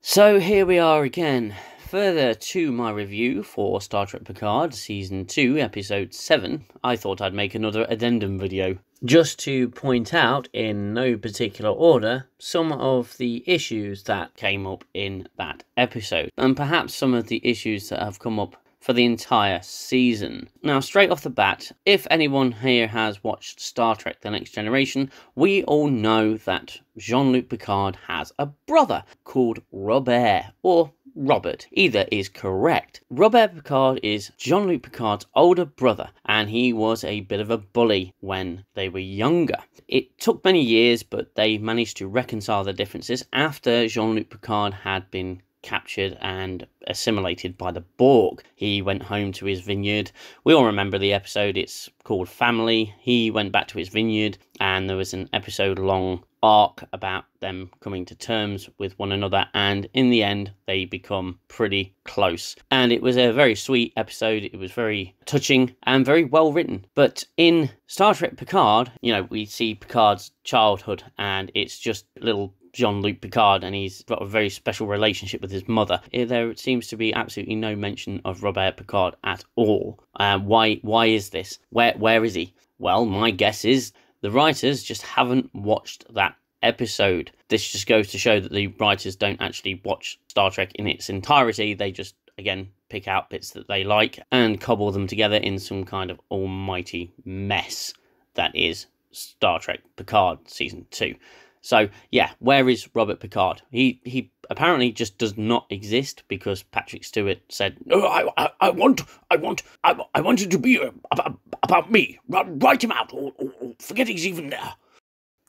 So here we are again, further to my review for Star Trek Picard Season 2, Episode 7, I thought I'd make another addendum video. Just to point out, in no particular order, some of the issues that came up in that episode, and perhaps some of the issues that have come up for the entire season. Now, straight off the bat, if anyone here has watched Star Trek The Next Generation, we all know that Jean-Luc Picard has a brother called Robert, or Robert. Either is correct. Robert Picard is Jean-Luc Picard's older brother, and he was a bit of a bully when they were younger. It took many years, but they managed to reconcile the differences after Jean-Luc Picard had been captured and assimilated by the Borg. He went home to his vineyard. We all remember the episode, it's called Family. He went back to his vineyard, and there was an episode-long arc about them coming to terms with one another, and in the end they become pretty close. And it was a very sweet episode. It was very touching and very well written. But in Star Trek Picard, we see Picard's childhood, and it's just little Jean-Luc Picard, and he's got a very special relationship with his mother. There seems to be absolutely no mention of Robert Picard at all. Why is this? Where is he? Well, my guess is the writers just haven't watched that episode. This just goes to show that the writers don't actually watch Star Trek in its entirety. They just, again, pick out bits that they like and cobble them together in some kind of almighty mess that is Star Trek Picard Season 2. So, yeah, where is Robert Picard? He apparently just does not exist because Patrick Stewart said, "No, I want it to be about me. Write him out, or forget he's even there."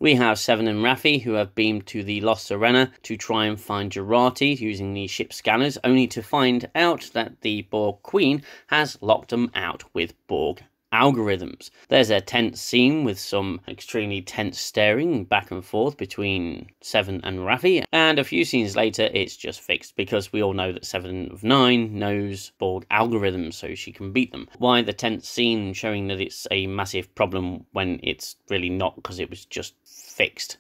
We have Seven and Raffi, who have beamed to the Lost Serena to try and find Jurati using the ship scanners, only to find out that the Borg Queen has locked them out with Borg algorithms. There's a tense scene with some extremely tense staring back and forth between Seven and Raffi, and a few scenes later it's just fixed because we all know that 7 of 9 knows Borg algorithms, so she can beat them. Why the tense scene showing that it's a massive problem when it's really not, because it was just fixed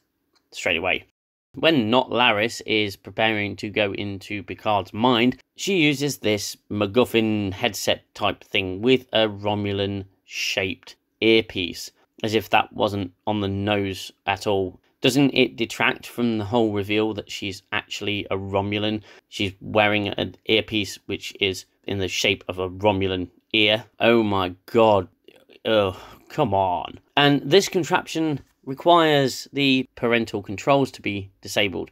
straight away. When Not Laris is preparing to go into Picard's mind, she uses this MacGuffin headset type thing with a Romulan shaped earpiece, as if that wasn't on the nose at all. Doesn't it detract from the whole reveal that she's actually a Romulan? She's wearing an earpiece which is in the shape of a Romulan ear. Oh my god. Oh, come on. And this contraption requires the parental controls to be disabled.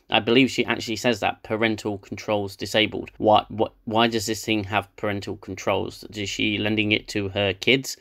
I believe she actually says that, parental controls disabled. Why does this thing have parental controls? Is she lending it to her kids,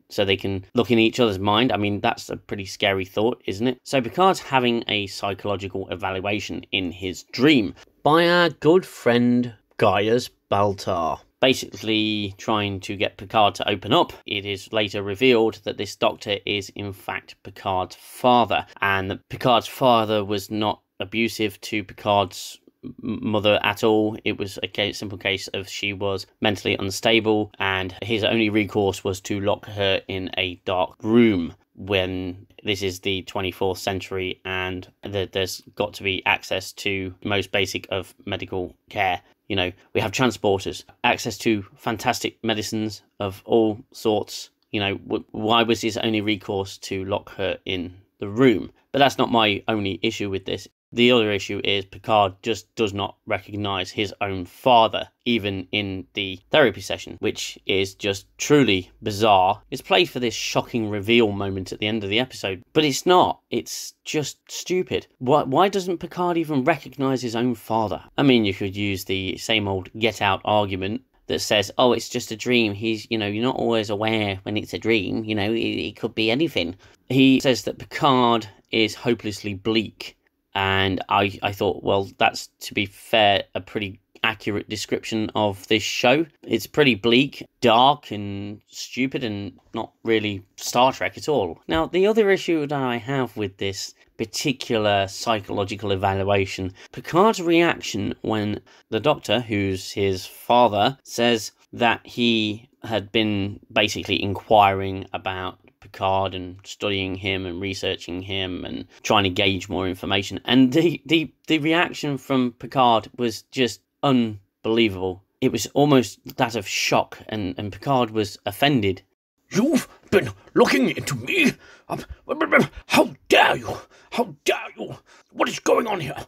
so they can look in each other's mind? I mean, that's a pretty scary thought, isn't it? So Picard's having a psychological evaluation in his dream by our good friend Gaius Baltar, basically trying to get Picard to open up. It is later revealed that this doctor is in fact Picard's father, and that Picard's father was not abusive to Picard's mother at all. It was a simple case of she was mentally unstable, and his only recourse was to lock her in a dark room when this is the 24th century and there's got to be access to the most basic of medical care. We have transporters, access to fantastic medicines of all sorts. Why was his only recourse to lock her in the room? But that's not my only issue with this. The other issue is Picard just does not recognise his own father, even in the therapy session, which is just truly bizarre. It's played for this shocking reveal moment at the end of the episode, but it's not. It's just stupid. Why doesn't Picard even recognise his own father? I mean, you could use the same old Get Out argument that says, oh, it's just a dream. You're not always aware when it's a dream. It could be anything. He says that Picard is hopelessly bleak. And I thought, well, that's, to be fair, a pretty accurate description of this show. It's pretty bleak, dark and stupid and not really Star Trek at all. Now, the other issue that I have with this particular psychological evaluation, Picard's reaction when the Doctor, who's his father, says that he had been basically inquiring about Picard and studying him and researching him and trying to gauge more information. And the reaction from Picard was just unbelievable. It was almost that of shock, and Picard was offended. "You've been looking into me? How dare you? How dare you? What is going on here?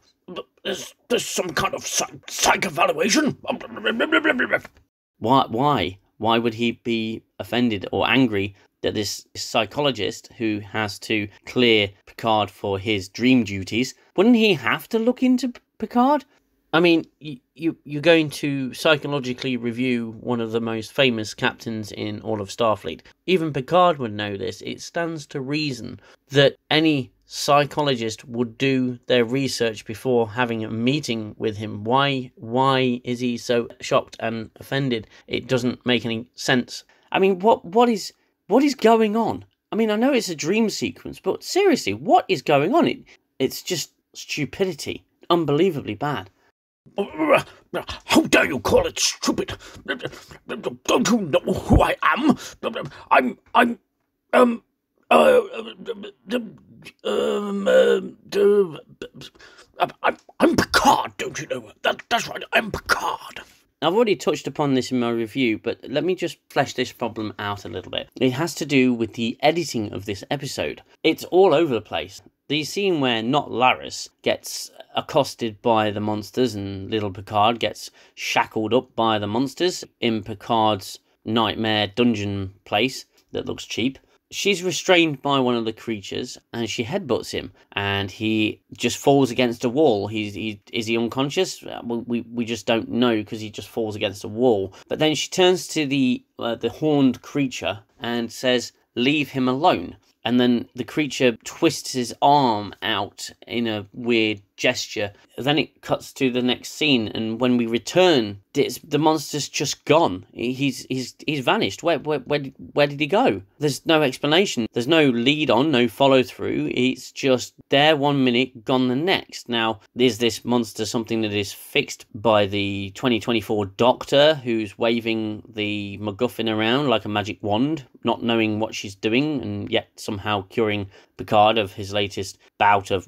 Is this some kind of psych evaluation?" Why would he be offended or angry that this psychologist who has to clear Picard for his dream duties, wouldn't he have to look into Picard? I mean, you're going to psychologically review one of the most famous captains in all of Starfleet. Even Picard would know this. It stands to reason that any psychologist would do their research before having a meeting with him. Why is he so shocked and offended? It doesn't make any sense. I mean, what is going on? I mean, I know it's a dream sequence, but seriously, what is going on? It's just stupidity. Unbelievably bad. "How dare you call it stupid? Don't you know who I am? I'm Picard, don't you know? That's right, I'm Picard." I've already touched upon this in my review, but let me just flesh this problem out a little bit. It has to do with the editing of this episode. It's all over the place. The scene where Not Laris gets accosted by the monsters and little Picard gets shackled up by the monsters in Picard's nightmare dungeon place that looks cheap. She's restrained by one of the creatures and she headbutts him and he just falls against a wall. Is he unconscious? We just don't know because he just falls against a wall. But then she turns to the horned creature and says, "Leave him alone." And then the creature twists his arm out in a weird gesture. Then it cuts to the next scene, and when we return, the monster's just gone. He's vanished. Where did he go? There's no explanation. There's no lead on, no follow through. It's just there 1 minute, gone the next. Now, is this monster something that is fixed by the 2024 Doctor, who's waving the MacGuffin around like a magic wand, not knowing what she's doing, and yet somehow curing Picard of his latest bout of...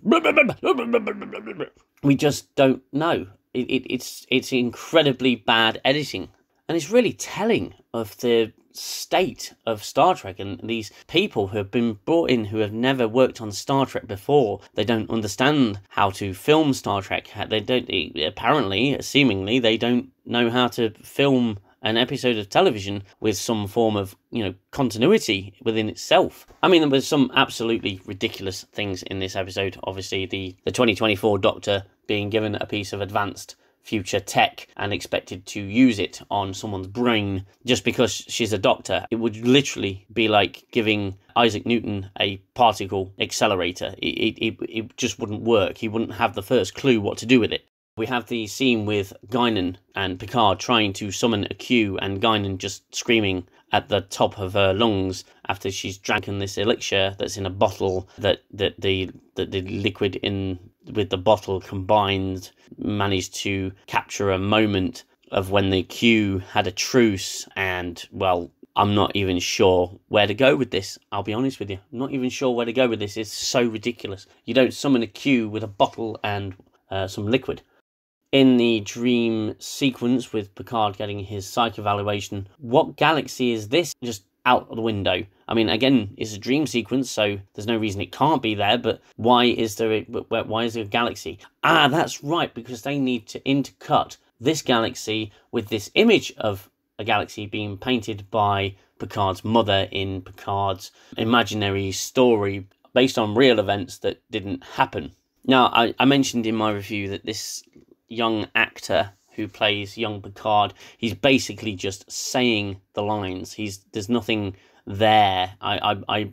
We just don't know. It's incredibly bad editing. And it's really telling of the state of Star Trek and these people who have been brought in who have never worked on Star Trek before. They don't understand how to film Star Trek. Seemingly, they don't know how to film an episode of television with some form of, continuity within itself. I mean, there was some absolutely ridiculous things in this episode. Obviously, the 2024 Doctor being given a piece of advanced future tech and expected to use it on someone's brain just because she's a doctor. It would literally be like giving Isaac Newton a particle accelerator. It just wouldn't work. He wouldn't have the first clue what to do with it. We have the scene with Guinan and Picard trying to summon a Q and Guinan just screaming at the top of her lungs after she's drank this elixir that's in a bottle that the liquid in with the bottle combined managed to capture a moment of when the Q had a truce. And, well, I'm not even sure where to go with this. I'll be honest with you. I'm not even sure where to go with this. It's so ridiculous. You don't summon a Q with a bottle and some liquid. In the dream sequence with Picard getting his psych evaluation, what galaxy is this? Just out of the window. I mean, again, it's a dream sequence, so there's no reason it can't be there, but why is there a galaxy? Ah, that's right, because they need to intercut this galaxy with this image of a galaxy being painted by Picard's mother in Picard's imaginary story based on real events that didn't happen. Now, I mentioned in my review that this young actor who plays young Picard, he's basically just saying the lines. There's nothing there. I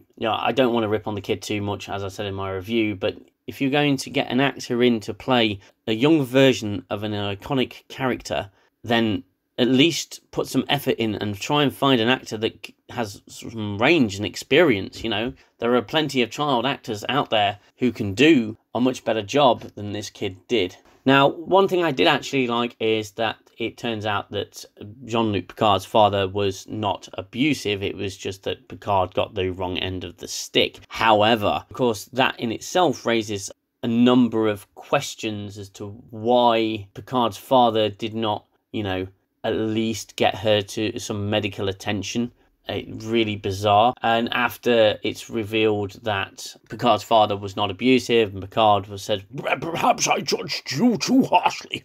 don't want to rip on the kid too much, as I said in my review, but if you're going to get an actor in to play a young version of an iconic character, then at least put some effort in and try and find an actor that has some range and experience. You know, there are plenty of child actors out there who can do a much better job than this kid did. Now, one thing I did actually like is that it turns out that Jean-Luc Picard's father was not abusive. It was just that Picard got the wrong end of the stick. However, of course, that in itself raises a number of questions as to why Picard's father did not, you know, at least get her to some medical attention. Really bizarre. And after it's revealed that Picard's father was not abusive and Picard was said, "Perhaps I judged you too harshly."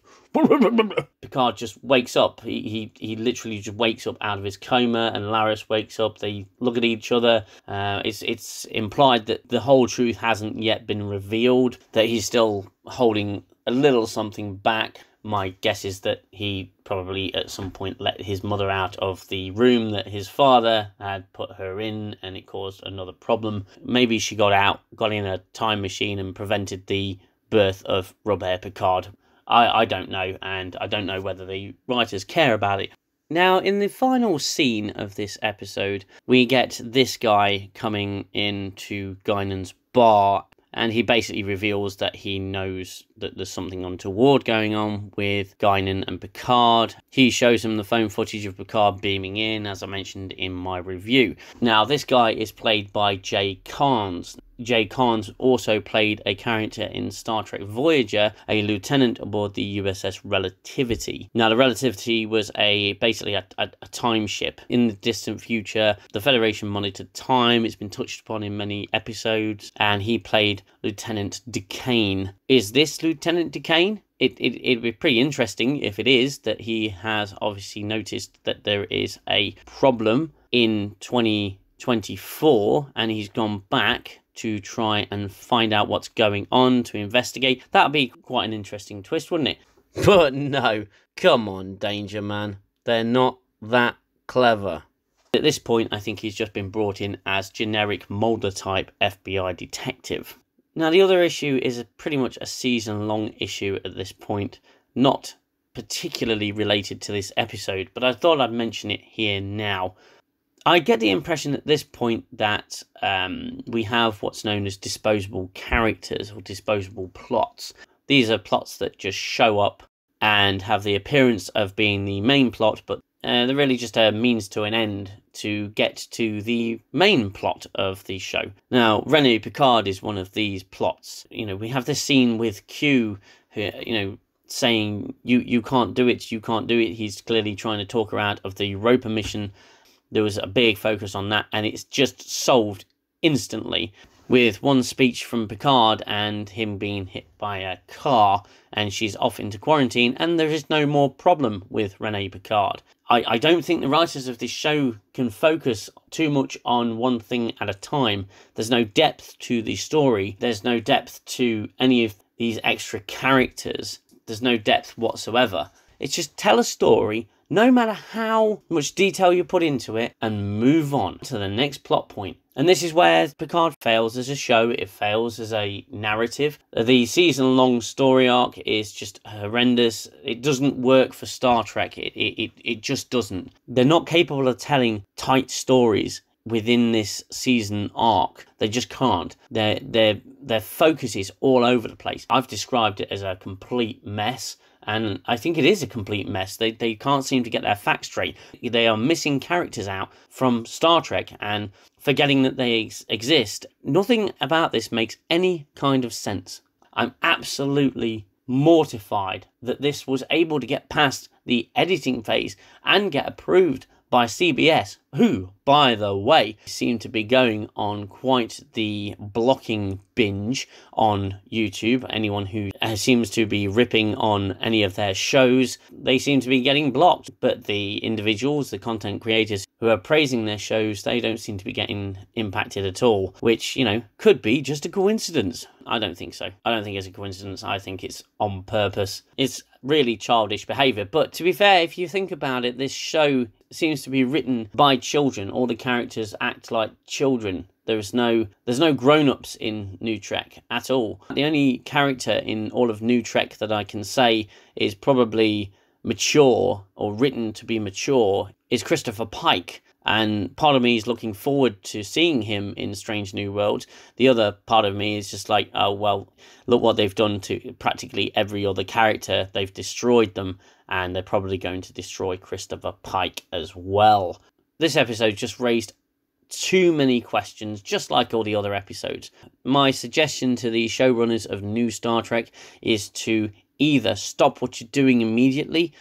Picard just wakes up. He literally just wakes up out of his coma, and Laris wakes up. They look at each other. It's implied that the whole truth hasn't yet been revealed, that he's still holding a little something back. My guess is that he probably at some point let his mother out of the room that his father had put her in, and it caused another problem. Maybe she got in a time machine and prevented the birth of Robert Picard. I don't know, and I don't know whether the writers care about it. Now, in the final scene of this episode, we get this guy coming into Guinan's bar, and he basically reveals that he knows that there's something untoward going on with Guinan and Picard. He shows him the phone footage of Picard beaming in, as I mentioned in my review. Now, this guy is played by Jay Carnes. Jay Carnes also played a character in Star Trek Voyager, a lieutenant aboard the USS Relativity. Now, the Relativity was basically a time ship. In the distant future, the Federation monitored time. It's been touched upon in many episodes, and he played Lieutenant Duquesne. Is this Lieutenant Duquesne? It'd be pretty interesting if it is, that he has obviously noticed that there is a problem in 2024, and he's gone back to try and find out what's going on, to investigate. That'd be quite an interesting twist, wouldn't it? But no, come on, Danger Man. They're not that clever. At this point, I think he's just been brought in as generic Mulder-type FBI detective. Now, the other issue is pretty much a season-long issue at this point, not particularly related to this episode, but I thought I'd mention it here now. I get the impression at this point that we have what's known as disposable characters or disposable plots. These are plots that just show up and have the appearance of being the main plot, but they're really just a means to an end to get to the main plot of the show. Now, René Picard is one of these plots. You know, we have this scene with Q, who, you know, saying, you can't do it, you can't do it. He's clearly trying to talk her out of the Roper mission. There was a big focus on that, and it's just solved instantly with one speech from Picard and him being hit by a car, and she's off into quarantine, and there is no more problem with René Picard. I don't think the writers of this show can focus too much on one thing at a time. There's no depth to the story. There's no depth to any of these extra characters. There's no depth whatsoever. It's just tell a story, no matter how much detail you put into it, and move on to the next plot point. And this is where Picard fails as a show. It fails as a narrative. The season-long story arc is just horrendous. It doesn't work for Star Trek. It just doesn't. They're not capable of telling tight stories within this season arc. They just can't. Their focus is all over the place. I've described it as a complete mess. And I think it is a complete mess. They can't seem to get their facts straight. They are missing characters out from Star Trek and forgetting that they exist. Nothing about this makes any kind of sense. I'm absolutely mortified that this was able to get past the editing phase and get approved by CBS, who, by the way, seem to be going on quite the blocking binge on YouTube. Anyone who seems to be ripping on any of their shows, they seem to be getting blocked. But the individuals, the content creators who are praising their shows, they don't seem to be getting impacted at all, which, you know, could be just a coincidence. I don't think so. I don't think it's a coincidence. I think it's on purpose. It's really childish behaviour. But to be fair, if you think about it, this show seems to be written by children. All the characters act like children. There's no grown-ups in New Trek at all. The only character in all of New Trek that I can say is probably mature or written to be mature is Christopher Pike. And part of me is looking forward to seeing him in Strange New Worlds. The other part of me is just like, oh, well, look what they've done to practically every other character. They've destroyed them, and they're probably going to destroy Christopher Pike as well. This episode just raised too many questions, just like all the other episodes. My suggestion to the showrunners of new Star Trek is to either stop what you're doing immediately,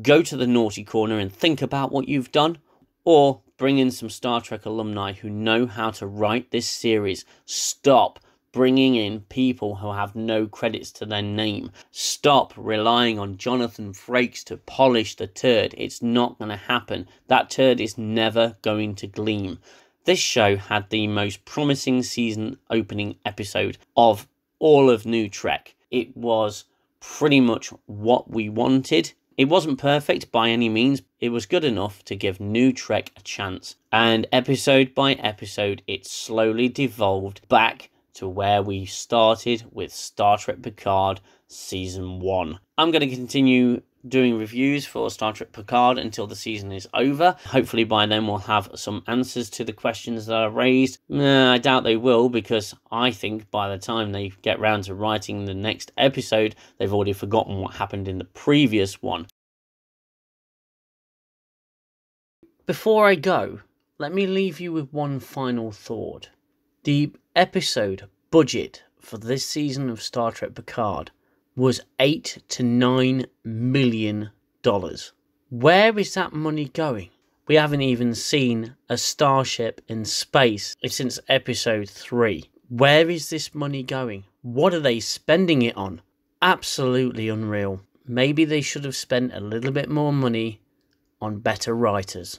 go to the naughty corner and think about what you've done, or bring in some Star Trek alumni who know how to write this series. Stop bringing in people who have no credits to their name. Stop relying on Jonathan Frakes to polish the turd. It's not going to happen. That turd is never going to gleam. This show had the most promising season opening episode of all of New Trek. It was pretty much what we wanted. It wasn't perfect by any means. It was good enough to give New Trek a chance. And episode by episode, it slowly devolved back to where we started with Star Trek Picard Season 1. I'm going to continue doing reviews for Star Trek Picard until the season is over. Hopefully by then we'll have some answers to the questions that are raised. I doubt they will, because I think by the time they get round to writing the next episode, they've already forgotten what happened in the previous one. Before I go, let me leave you with one final thought. The episode budget for this season of Star Trek Picard was $8 to $9 million. Where is that money going? We haven't even seen a starship in space since episode 3. Where is this money going? What are they spending it on? Absolutely unreal. Maybe they should have spent a little bit more money on better writers.